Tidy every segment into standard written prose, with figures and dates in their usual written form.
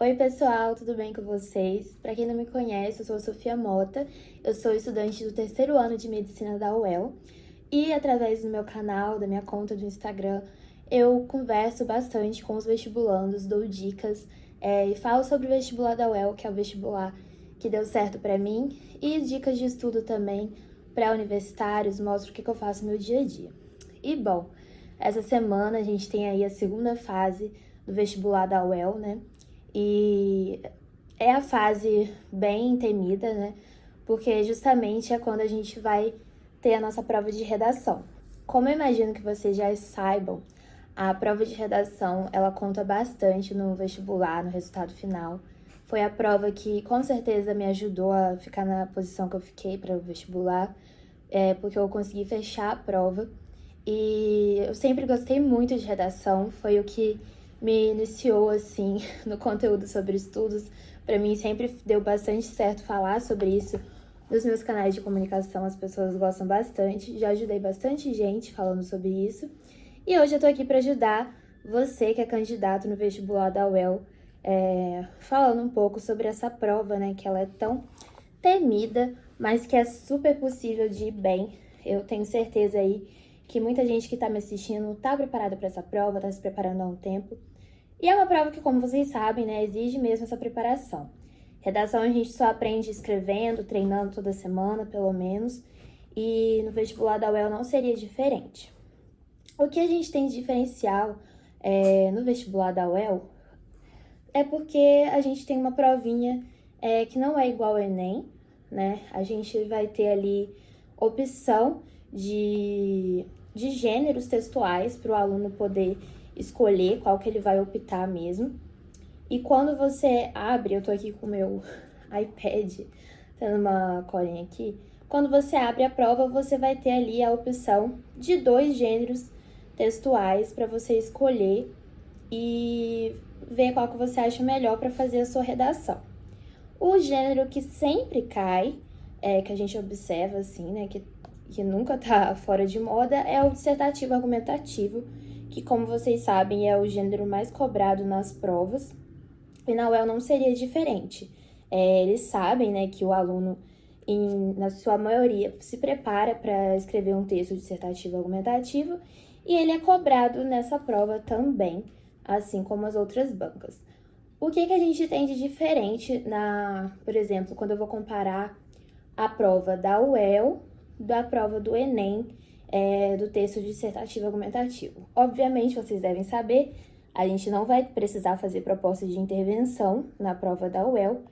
Oi, pessoal, tudo bem com vocês? Para quem não me conhece, eu sou a Sofia Mota, eu sou estudante do terceiro ano de Medicina da UEL e através do meu canal, da minha conta do Instagram, eu converso bastante com os vestibulandos, dou dicas e falo sobre o vestibular da UEL, que é o vestibular que deu certo para mim, e dicas de estudo também para universitários, mostro o que eu faço no meu dia a dia. E bom, essa semana a gente tem aí a segunda fase do vestibular da UEL, né? E é a fase bem temida, né? Porque justamente é quando a gente vai ter a nossa prova de redação. Como eu imagino que vocês já saibam, a prova de redação, ela conta bastante no vestibular, no resultado final. Foi a prova que com certeza me ajudou a ficar na posição que eu fiquei para o vestibular, porque eu consegui fechar a prova. E eu sempre gostei muito de redação, foi o que me iniciou assim no conteúdo sobre estudos. Para mim sempre deu bastante certo falar sobre isso nos meus canais de comunicação, as pessoas gostam bastante. Já ajudei bastante gente falando sobre isso. E hoje eu tô aqui para ajudar você que é candidato no vestibular da UEL, falando um pouco sobre essa prova, né, que ela é tão temida, mas que é super possível de ir bem. Eu tenho certeza aí que muita gente que tá me assistindo tá preparada para essa prova, tá se preparando há um tempo. E é uma prova que, como vocês sabem, né, exige mesmo essa preparação. Redação a gente só aprende escrevendo, treinando toda semana, pelo menos, e no vestibular da UEL não seria diferente. O que a gente tem de diferencial no vestibular da UEL é porque a gente tem uma provinha que não é igual ao Enem, né? A gente vai ter ali opção de gêneros textuais para o aluno poder escolher qual que ele vai optar mesmo. E quando você abre, eu tô aqui com o meu iPad, tendo uma colinha aqui. Quando você abre a prova, você vai ter ali a opção de 2 gêneros textuais para você escolher e ver qual que você acha melhor para fazer a sua redação. O gênero que sempre cai, que a gente observa assim, né, que nunca tá fora de moda, é o dissertativo argumentativo, que, como vocês sabem, é o gênero mais cobrado nas provas. E na UEL não seria diferente. Eles sabem, né, que o aluno, na sua maioria, se prepara para escrever um texto dissertativo argumentativo e ele é cobrado nessa prova também, assim como as outras bancas. O que a gente tem de diferente por exemplo, quando eu vou comparar a prova da UEL da prova do Enem, do texto dissertativo argumentativo? Obviamente, vocês devem saber, a gente não vai precisar fazer proposta de intervenção na prova da UEL,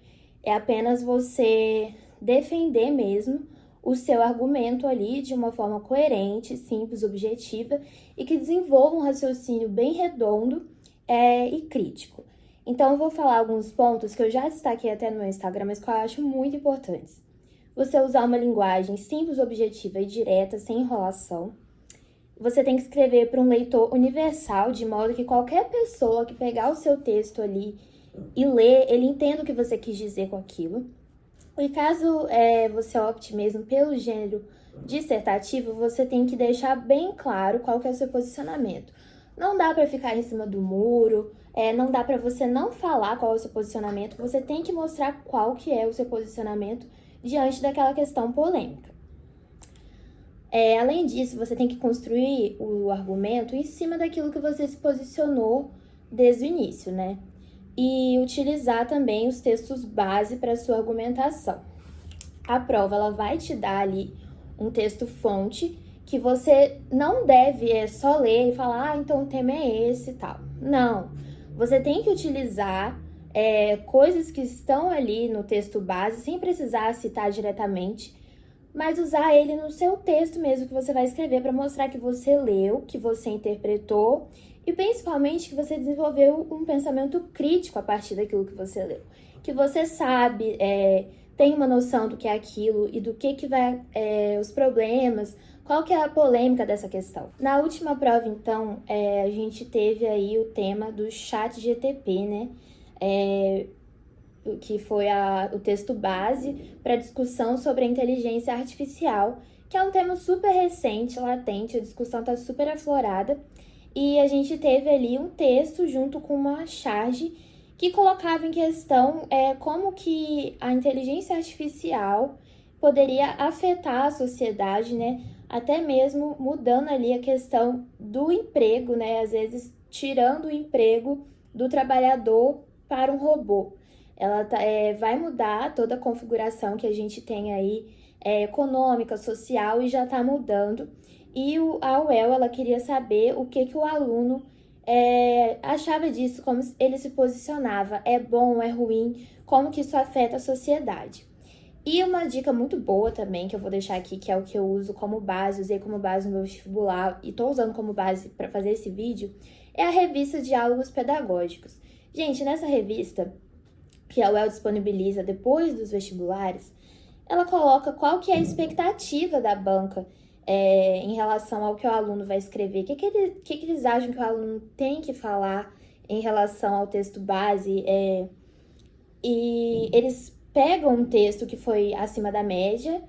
é apenas você defender mesmo o seu argumento ali de uma forma coerente, simples, objetiva e que desenvolva um raciocínio bem redondo e crítico. Então, eu vou falar alguns pontos que eu já destaquei até no meu Instagram, mas que eu acho muito importantes. Você usar uma linguagem simples, objetiva e direta, sem enrolação. Você tem que escrever para um leitor universal, de modo que qualquer pessoa que pegar o seu texto ali e ler, ele entenda o que você quis dizer com aquilo. E caso você opte mesmo pelo gênero dissertativo, você tem que deixar bem claro qual que é o seu posicionamento. Não dá para ficar em cima do muro, não dá para você não falar qual é o seu posicionamento, você tem que mostrar qual que é o seu posicionamento diante daquela questão polêmica. Além disso, você tem que construir o argumento em cima daquilo que você se posicionou desde o início, né? E utilizar também os textos base para sua argumentação. A prova ela vai te dar ali um texto fonte que você não deve só ler e falar, então o tema é esse e tal. Não, você tem que utilizar coisas que estão ali no texto base, sem precisar citar diretamente, mas usar ele no seu texto mesmo que você vai escrever para mostrar que você leu, que você interpretou e principalmente que você desenvolveu um pensamento crítico a partir daquilo que você leu. Que você sabe, tem uma noção do que é aquilo e do que vai os problemas, qual que é a polêmica dessa questão. Na última prova, então, a gente teve aí o tema do ChatGPT, né? Que foi o texto base para discussão sobre a inteligência artificial, que é um tema super recente, latente, a discussão está super aflorada. E a gente teve ali um texto junto com uma charge que colocava em questão como que a inteligência artificial poderia afetar a sociedade, né? Até mesmo mudando ali a questão do emprego, né? Às vezes tirando o emprego do trabalhador para um robô. Ela vai mudar toda a configuração que a gente tem aí, econômica, social, e já está mudando. E a UEL, ela queria saber o que o aluno achava disso, como ele se posicionava, é bom, é ruim, como que isso afeta a sociedade. E uma dica muito boa também, que eu vou deixar aqui, que é o que eu uso como base, usei como base no meu vestibular e tô usando como base para fazer esse vídeo, é a revista Diálogos Pedagógicos. Gente, nessa revista, que a UEL disponibiliza depois dos vestibulares, ela coloca qual que é a expectativa da banca em relação ao que o aluno vai escrever, o que eles acham que o aluno tem que falar em relação ao texto base, e eles pegam um texto que foi acima da média,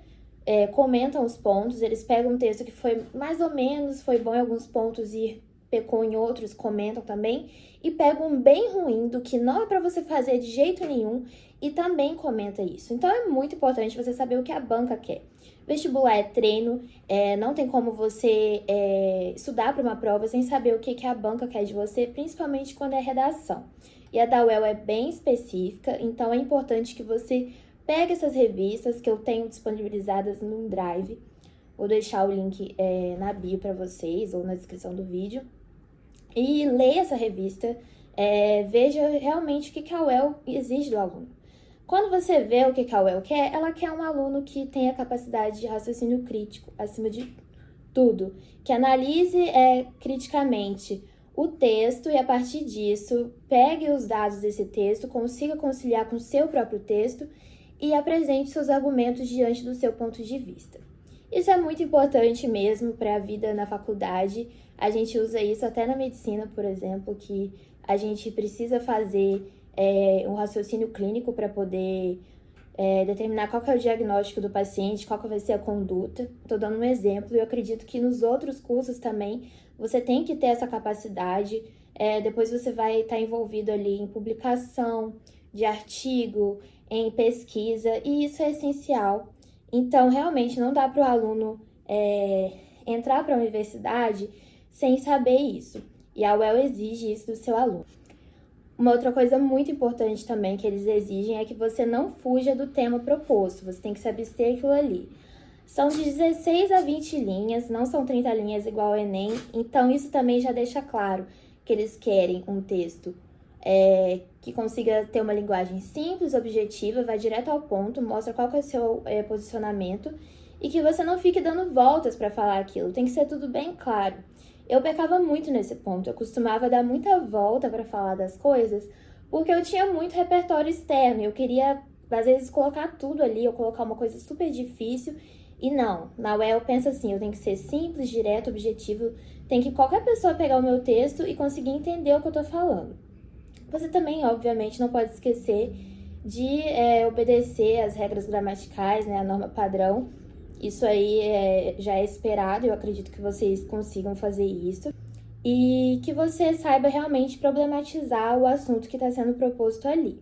comentam os pontos, eles pegam um texto que foi mais ou menos, foi bom em alguns pontos e pecou em outros, comentam também, e pegam um bem ruim do que não é para você fazer de jeito nenhum e também comenta isso. Então é muito importante você saber o que a banca quer. Vestibular é treino, não tem como você estudar para uma prova sem saber o que a banca quer de você, principalmente quando é redação. E a da UEL é bem específica, então é importante que você pegue essas revistas que eu tenho disponibilizadas no Drive. Vou deixar o link na bio para vocês ou na descrição do vídeo. E leia essa revista, veja realmente o que a UEL exige do aluno. Quando você vê o que a UEL quer, ela quer um aluno que tenha capacidade de raciocínio crítico, acima de tudo, que analise criticamente o texto e, a partir disso, pegue os dados desse texto, consiga conciliar com o seu próprio texto e apresente seus argumentos diante do seu ponto de vista. Isso é muito importante mesmo para a vida na faculdade. A gente usa isso até na medicina, por exemplo, que a gente precisa fazer um raciocínio clínico para poder determinar qual que é o diagnóstico do paciente, qual que vai ser a conduta. Estou dando um exemplo e eu acredito que nos outros cursos também você tem que ter essa capacidade. Depois você vai estar envolvido ali em publicação de artigo, em pesquisa, e isso é essencial. Então, realmente, não dá para o aluno entrar para a universidade sem saber isso. E a UEL exige isso do seu aluno. Uma outra coisa muito importante também que eles exigem é que você não fuja do tema proposto. Você tem que se abster daquilo ali. São de 16 a 20 linhas, não são 30 linhas igual ao Enem. Então, isso também já deixa claro que eles querem um texto que consiga ter uma linguagem simples, objetiva, vai direto ao ponto, mostra qual que é o seu posicionamento e que você não fique dando voltas para falar aquilo. Tem que ser tudo bem claro. Eu pecava muito nesse ponto, eu costumava dar muita volta para falar das coisas, porque eu tinha muito repertório externo, eu queria, às vezes, colocar tudo ali, ou colocar uma coisa super difícil, e não. Na UEL pensa assim, eu tenho que ser simples, direto, objetivo, tem que qualquer pessoa pegar o meu texto e conseguir entender o que eu tô falando. Você também, obviamente, não pode esquecer de obedecer às regras gramaticais, né, a norma padrão. Isso aí já é esperado, eu acredito que vocês consigam fazer isso. E que você saiba realmente problematizar o assunto que está sendo proposto ali.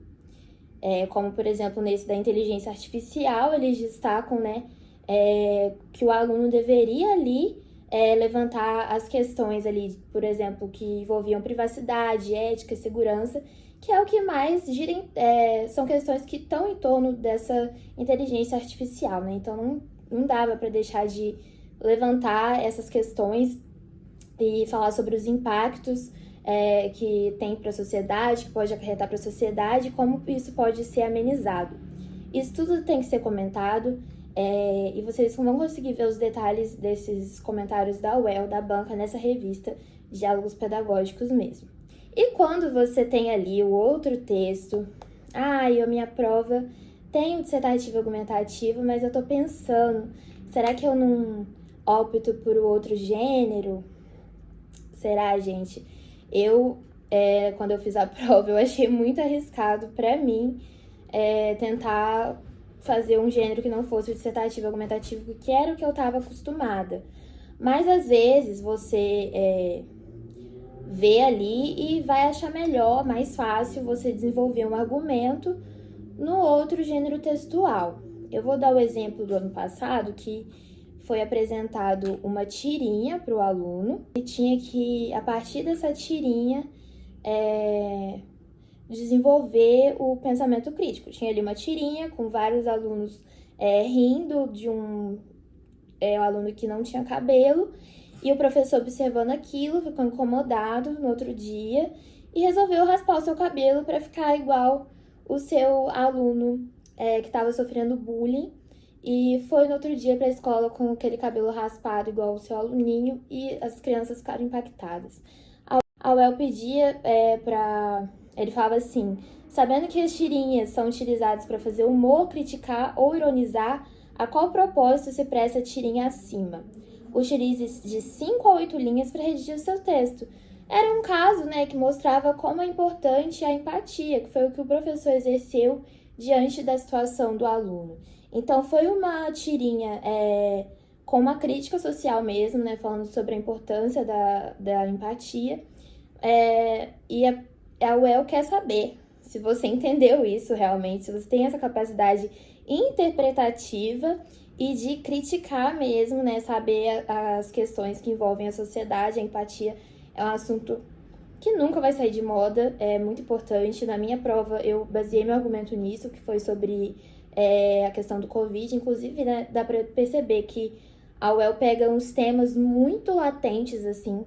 Como, por exemplo, nesse da inteligência artificial, eles destacam, né, que o aluno deveria ali levantar as questões ali, por exemplo, que envolviam privacidade, ética e segurança, que é o que mais gira, são questões que estão em torno dessa inteligência artificial, né? Então, não dava para deixar de levantar essas questões e falar sobre os impactos que tem para a sociedade, que pode acarretar para a sociedade, como isso pode ser amenizado. Isso tudo tem que ser comentado, e vocês vão conseguir ver os detalhes desses comentários da UEL, da banca, nessa revista Diálogos Pedagógicos mesmo. E quando você tem ali o outro texto, a minha prova tem dissertativo e argumentativo, mas eu tô pensando, será que eu não opto por outro gênero? Será, gente? Quando eu fiz a prova, eu achei muito arriscado pra mim tentar fazer um gênero que não fosse o dissertativo e argumentativo, que era o que eu tava acostumada. Mas, às vezes, você ver ali e vai achar melhor, mais fácil você desenvolver um argumento no outro gênero textual. Eu vou dar o exemplo do ano passado, que foi apresentado uma tirinha para o aluno e tinha que, a partir dessa tirinha, desenvolver o pensamento crítico. Tinha ali uma tirinha com vários alunos rindo de um aluno que não tinha cabelo, e o professor observando aquilo, ficou incomodado no outro dia e resolveu raspar o seu cabelo para ficar igual o seu aluno que estava sofrendo bullying. E foi no outro dia para a escola com aquele cabelo raspado igual o seu aluninho, e as crianças ficaram impactadas. A UEL pedia para... Ele falava assim: sabendo que as tirinhas são utilizadas para fazer humor, criticar ou ironizar, a qual propósito se presta a tirinha acima? Utilize de 5 a 8 linhas para redigir o seu texto. Era um caso, que mostrava como é importante a empatia, que foi o que o professor exerceu diante da situação do aluno. Então, foi uma tirinha com uma crítica social mesmo, falando sobre a importância da empatia. E a UEL quer saber se você entendeu isso realmente, se você tem essa capacidade interpretativa e de criticar mesmo, saber as questões que envolvem a sociedade. A empatia é um assunto que nunca vai sair de moda, é muito importante. Na minha prova, eu baseei meu argumento nisso, que foi sobre a questão do Covid. Inclusive, dá para perceber que a UEL pega uns temas muito latentes, assim.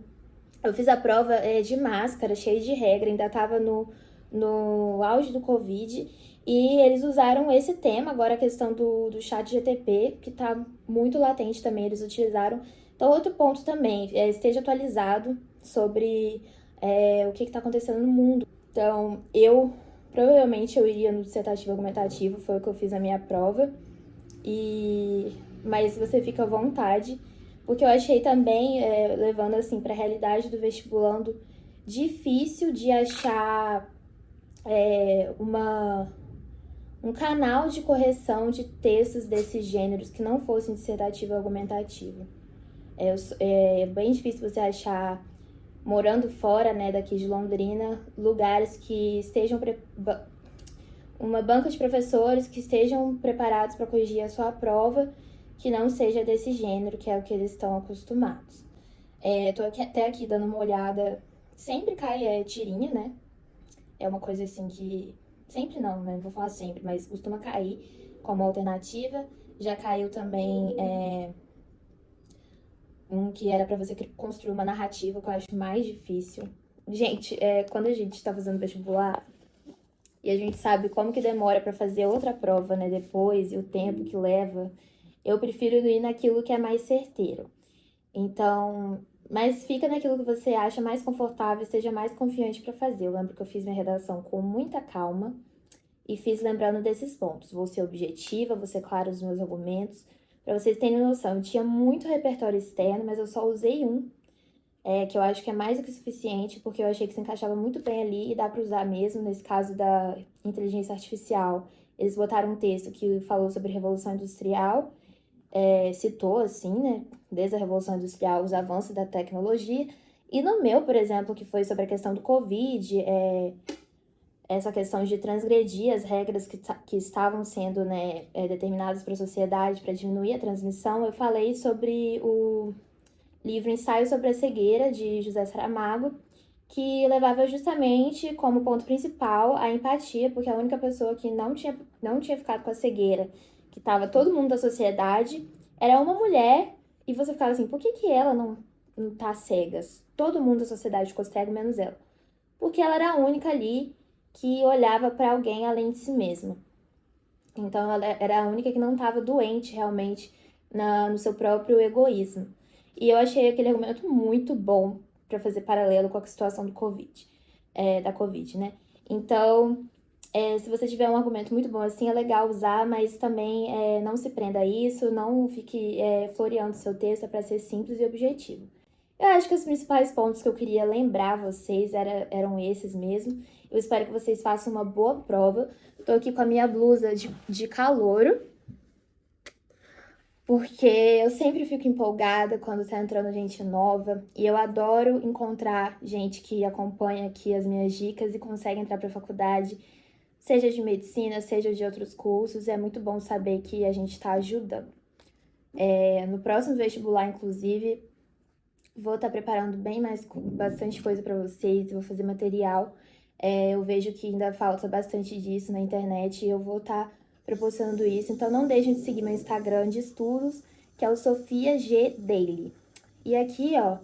Eu fiz a prova de máscara, cheia de regra, ainda estava no auge do Covid, e eles usaram esse tema, agora a questão do chat GTP, que está muito latente também, eles utilizaram. Então, outro ponto também, esteja atualizado sobre o que está acontecendo no mundo. Então, provavelmente eu iria no dissertativo argumentativo, foi o que eu fiz na minha prova, mas você fica à vontade, porque eu achei também, levando assim para a realidade do vestibulando, difícil de achar um canal de correção de textos desses gêneros que não fossem dissertativo e argumentativo. É bem difícil você achar, morando fora, daqui de Londrina, lugares que estejam uma banca de professores que estejam preparados para corrigir a sua prova, que não seja desse gênero, que é o que eles estão acostumados. Tô até aqui dando uma olhada, sempre cai tirinha, É uma coisa assim que... Sempre não, Não vou falar sempre, mas costuma cair como alternativa. Já caiu também um que era para você construir uma narrativa, que eu acho mais difícil. Gente, quando a gente tá fazendo vestibular e a gente sabe como que demora para fazer outra prova, depois, e o tempo que leva, eu prefiro ir naquilo que é mais certeiro. Então, mas fica naquilo que você acha mais confortável, esteja mais confiante para fazer. Eu lembro que eu fiz minha redação com muita calma e fiz lembrando desses pontos. Vou ser objetiva, vou ser clara nos meus argumentos. Para vocês terem noção, eu tinha muito repertório externo, mas eu só usei um, que eu acho que é mais do que suficiente, porque eu achei que se encaixava muito bem ali e dá para usar mesmo. Nesse caso da inteligência artificial, eles botaram um texto que falou sobre Revolução Industrial, citou, assim, desde a Revolução Industrial, os avanços da tecnologia. E no meu, por exemplo, que foi sobre a questão do Covid, essa questão de transgredir as regras que estavam sendo determinadas para a sociedade para diminuir a transmissão, eu falei sobre o livro Ensaio sobre a Cegueira, de José Saramago, que levava justamente como ponto principal a empatia, porque a única pessoa que não tinha ficado com a cegueira, que estava todo mundo da sociedade, era uma mulher, e você ficava assim, por que ela não tá cega? Todo mundo da sociedade ficou cego, menos ela. Porque ela era a única ali que olhava para alguém além de si mesma. Então, ela era a única que não estava doente realmente no seu próprio egoísmo. E eu achei aquele argumento muito bom para fazer paralelo com a situação do Covid, da Covid, Então, se você tiver um argumento muito bom assim, é legal usar, mas também não se prenda a isso, não fique floreando seu texto, é para ser simples e objetivo. Eu acho que os principais pontos que eu queria lembrar vocês eram esses mesmo. Eu espero que vocês façam uma boa prova. Tô aqui com a minha blusa de calouro. porque eu sempre fico empolgada quando tá entrando gente nova e eu adoro encontrar gente que acompanha aqui as minhas dicas e consegue entrar para a faculdade, seja de medicina, seja de outros cursos. É muito bom saber que a gente está ajudando. No próximo vestibular, inclusive, vou estar preparando bastante coisa para vocês, vou fazer material. Eu vejo que ainda falta bastante disso na internet e eu vou estar proporcionando isso. Então não deixem de seguir meu Instagram de estudos, que é o Sofia G Daily. E aqui, ó,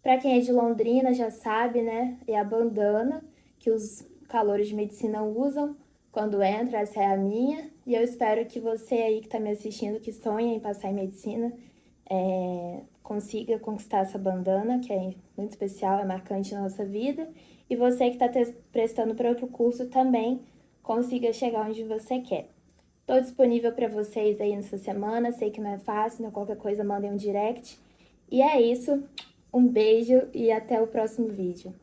para quem é de Londrina já sabe, né? É a bandana que os calouros de medicina usam quando entra, essa é a minha. E eu espero que você aí que está me assistindo, que sonha em passar em medicina, consiga conquistar essa bandana, que é muito especial, é marcante na nossa vida. E você que está prestando para outro curso também consiga chegar onde você quer. Estou disponível para vocês aí nessa semana, sei que não é fácil, qualquer coisa mandem um direct. E é isso, um beijo e até o próximo vídeo.